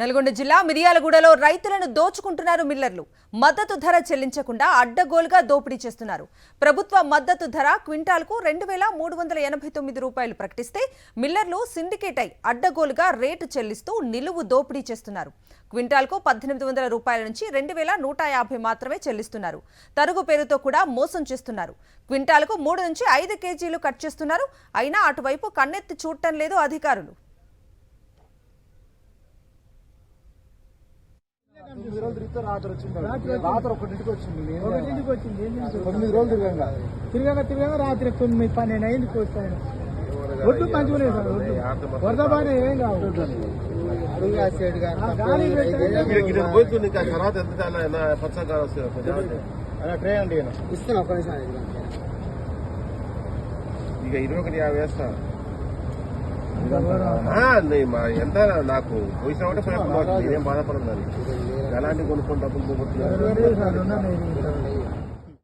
నల్గొండ జిల్లా మిర్యాలగూడలో రైతులను దోచుకుంటున్నారు మిల్లర్లు. మద్దతు ధర చెల్లించకుండా అడ్డగోలుగా దోపిడీ చేస్తున్నారు. ప్రభుత్వ మద్దతు ధర క్వింటాల్కు 2389 రూపాయలు ప్రకటిస్తే మిల్లర్లు సిండికేట్ అయి అడ్డగోలుగా రేటు చెల్లిస్తూ నిలువు దోపిడీ చేస్తున్నారు. క్వింటాల్కు 1800 రూపాయల నుంచి 2150 మాత్రమే చెల్లిస్తున్నారు. తరుగు పేరుతో కూడా మోసం చేస్తున్నారు. క్వింటాల్కు 3 నుంచి 5 కేజీలు కట్ చేస్తున్నారు. అయినా అటువైపు కన్నెత్తి చూడటం లేదు అధికారులు. 9 రోజులు తిరిగితే రాత్రి వచ్చింది. రాత్రి 1ంటికి వచ్చింది. 9 రోజులు తిరగగా రాత్రి 9, 12 అయింది. కూర్చొని ఒడ్డు మంచిగా సార్, ఒడ్డు వరద బాగా ఏం కాదు. ట్రై అండి ఇస్తాను. ఒక నిమిషం ఇక 2150 వేస్తా. ఎంత నాకు పోయిసామంటే నేనేం బాధపడదు. అలాంటి కొనుక్కొని డబ్బులు పోగొట్టున్నారు.